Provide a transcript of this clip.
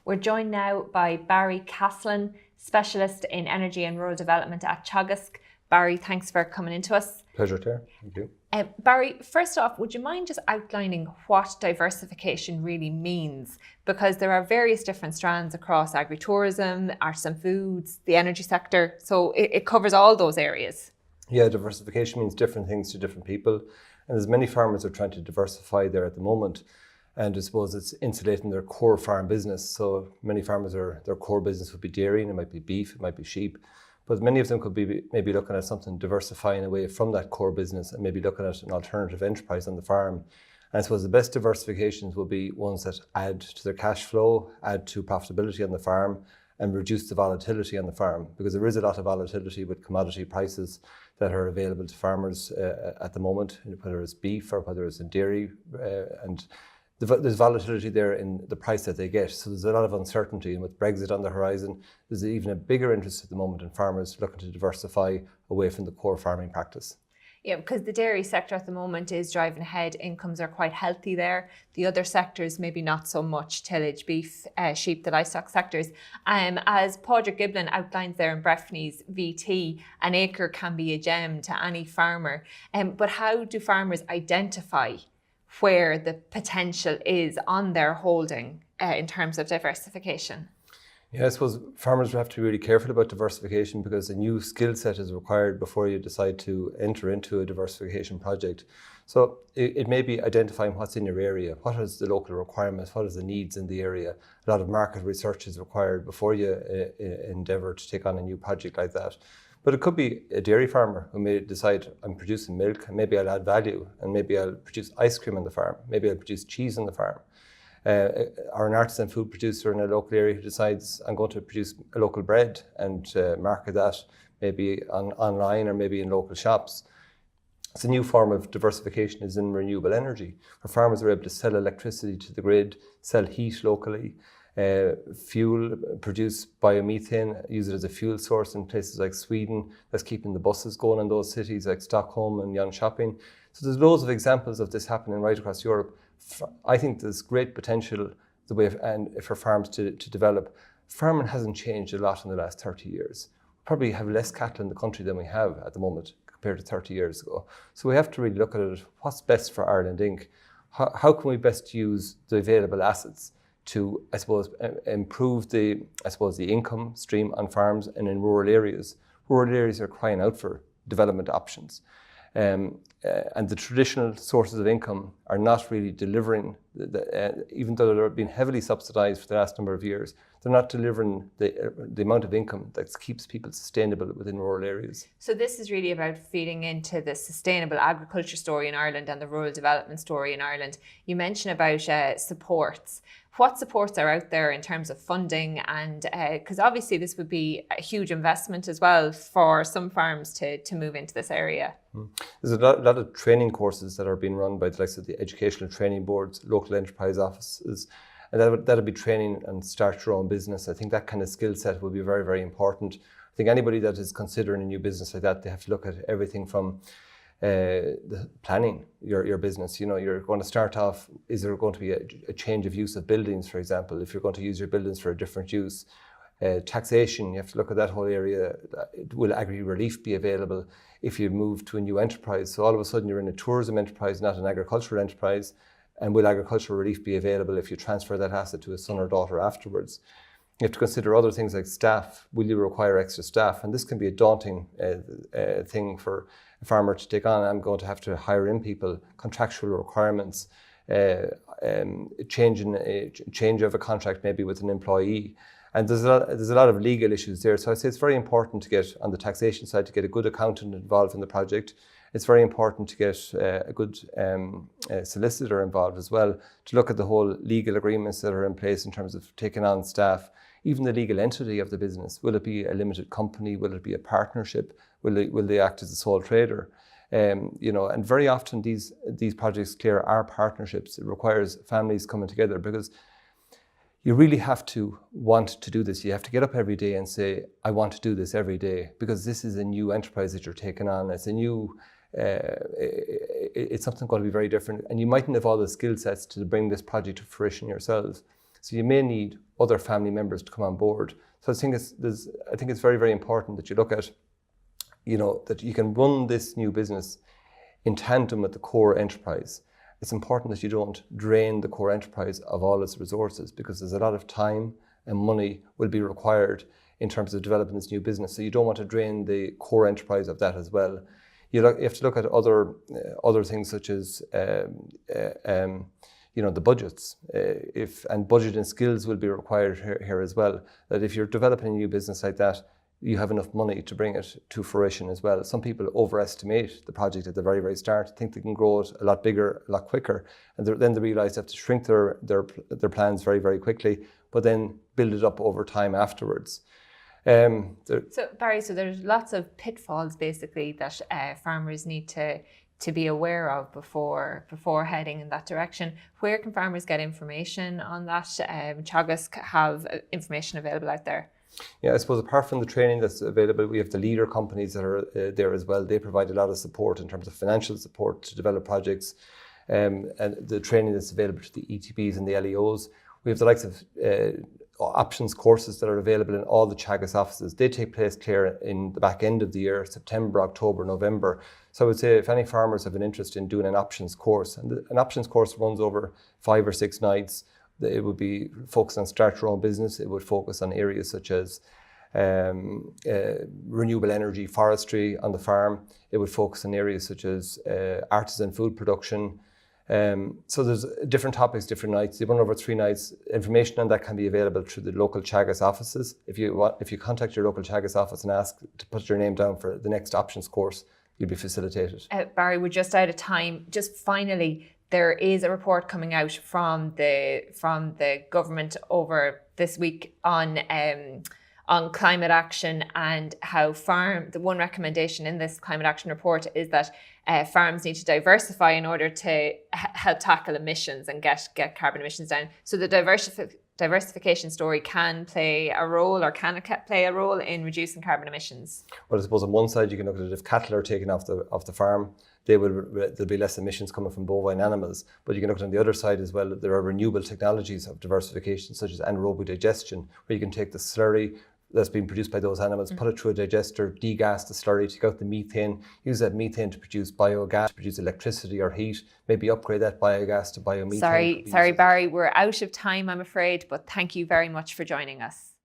We're joined now by Barry Caslin, Specialist in Energy and Rural Development at Teagasc. Barry, thanks for coming into us. Pleasure, Claire. Thank you. Barry, first off, would you mind just outlining what diversification really means? Because there are various different strands across agritourism, artisan foods, the energy sector, so it covers all those areas. Yeah, diversification means different things to different people. And there's many farmers who are trying to diversify there at the moment. And I suppose it's insulating their core farm business. So many farmers, their core business would be dairy, and it might be beef, it might be sheep. But many of them could be maybe looking at something diversifying away from that core business and maybe looking at an alternative enterprise on the farm. And I suppose the best diversifications will be ones that add to their cash flow, add to profitability on the farm, and reduce the volatility on the farm. Because there is a lot of volatility with commodity prices that are available to farmers at the moment, whether it's beef or whether it's in dairy. And there's volatility there in the price that they get. So there's a lot of uncertainty. And with Brexit on the horizon, there's even a bigger interest at the moment in farmers looking to diversify away from the core farming practice. Yeah, because the dairy sector at the moment is driving ahead. Incomes are quite healthy there. The other sectors, maybe not so much, tillage, beef, sheep, the livestock sectors. As Padraig Giblin outlines there in Breffney's VT, an acre can be a gem to any farmer. But how do farmers identify where the potential is on their holding in terms of diversification? Yeah, I suppose farmers have to be really careful about diversification because a new skill set is required before you decide to enter into a diversification project. So it may be identifying what's in your area, what is the local requirements, what is the needs in the area. A lot of market research is required before you endeavour to take on a new project like that. But it could be a dairy farmer who may decide, I'm producing milk and maybe I'll add value and maybe I'll produce ice cream on the farm, maybe I'll produce cheese on the farm. Or an artisan food producer in a local area who decides I'm going to produce a local bread and market that maybe online or maybe in local shops. It's a new form of diversification is in renewable energy, where farmers are able to sell electricity to the grid, sell heat locally, fuel, produce biomethane, use it as a fuel source in places like Sweden. That's keeping the buses going in those cities like Stockholm and Jönköping. So there's loads of examples of this happening right across Europe. I think there's great potential for farms to develop. Farming hasn't changed a lot in the last 30 years. We probably have less cattle in the country than we have at the moment compared to 30 years ago. So we have to really look at it. What's best for Ireland Inc? How can we best use the available assets to, I suppose, improve the income stream on farms and in rural areas? Rural areas are crying out for development options. And the traditional sources of income are not really delivering, even though they're being heavily subsidised for the last number of years, they're not delivering the amount of income that keeps people sustainable within rural areas. So this is really about feeding into the sustainable agriculture story in Ireland and the rural development story in Ireland. You mentioned about supports. What supports are out there in terms of funding? And because obviously this would be a huge investment as well for some farms to move into this area. There's a lot of training courses that are being run by the likes of the educational training boards, local enterprise offices, and that'll be training and start your own business. I think that kind of skill set will be very, very important. I think anybody that is considering a new business like that, they have to look at everything from the planning your business. You know, you're going to start off, is there going to be a change of use of buildings, for example, if you're going to use your buildings for a different use? Taxation, you have to look at that whole area. Will agri relief be available if you move to a new enterprise? So all of a sudden you're in a tourism enterprise, not an agricultural enterprise. And will agricultural relief be available if you transfer that asset to a son or daughter afterwards? You have to consider other things like staff. Will you require extra staff? And this can be a daunting thing for a farmer to take on. I'm going to have to hire in people, contractual requirements, change of a contract maybe with an employee. And there's a lot of legal issues there. So I say it's very important to get, on the taxation side, to get a good accountant involved in the project. It's very important to get a good solicitor involved as well, to look at the whole legal agreements that are in place in terms of taking on staff, even the legal entity of the business. Will it be a limited company? Will it be a partnership? Will they act as a sole trader? And very often these projects, Claire, are partnerships. It requires families coming together because you really have to want to do this. You have to get up every day and say, I want to do this every day, because this is a new enterprise that you're taking on. It's a new, it's something going to be very different. And you mightn't have all the skill sets to bring this project to fruition yourselves. So you may need other family members to come on board. So I think it's very, very important that you look at, that you can run this new business in tandem with the core enterprise. It's important that you don't drain the core enterprise of all its resources, because there's a lot of time and money will be required in terms of developing this new business. So you don't want to drain the core enterprise of that as well. You have to look at other things such as the budgets, and budgeting skills will be required here as well. That if you're developing a new business like that, you have enough money to bring it to fruition as well. Some people overestimate the project at the very, very start, think they can grow it a lot bigger, a lot quicker, and then they realise they have to shrink their plans very, very quickly, but then build it up over time afterwards. So Barry, there's lots of pitfalls basically that farmers need to be aware of before heading in that direction. Where can farmers get information on that? Teagasc have information available out there. Yeah, I suppose apart from the training that's available, we have the leader companies that are there as well. They provide a lot of support in terms of financial support to develop projects, and the training that's available to the ETBs and the LEOs. We have the likes of options courses that are available in all the Teagasc offices. They take place, Claire, in the back end of the year, September, October, November. So I would say if any farmers have an interest in doing an options course, and an options course runs over 5 or 6 nights, it would be focused on start your own business. It would focus on areas such as renewable energy, forestry on the farm. It would focus on areas such as artisan food production. So there's different topics, different nights. They run over 3 nights. Information on that can be available through the local Teagasc offices. If you contact your local Teagasc office and ask to put your name down for the next options course, you'll be facilitated. Barry, we're just out of time. Just finally, there is a report coming out from the government over this week on climate action, and how the one recommendation in this climate action report is that farms need to diversify in order to help tackle emissions and get carbon emissions down. So the diversification story can play a role, or can it play a role in reducing carbon emissions? Well, I suppose on one side you can look at it, if cattle are taken off the farm, there'll be less emissions coming from bovine animals. But you can look at it on the other side as well. There are renewable technologies of diversification, such as anaerobic digestion, where you can take the slurry that's been produced by those animals, put it through a digester, degas the slurry, take out the methane, use that methane to produce biogas, to produce electricity or heat, maybe upgrade that biogas to biomethane. Sorry, Barry, we're out of time, I'm afraid, but thank you very much for joining us.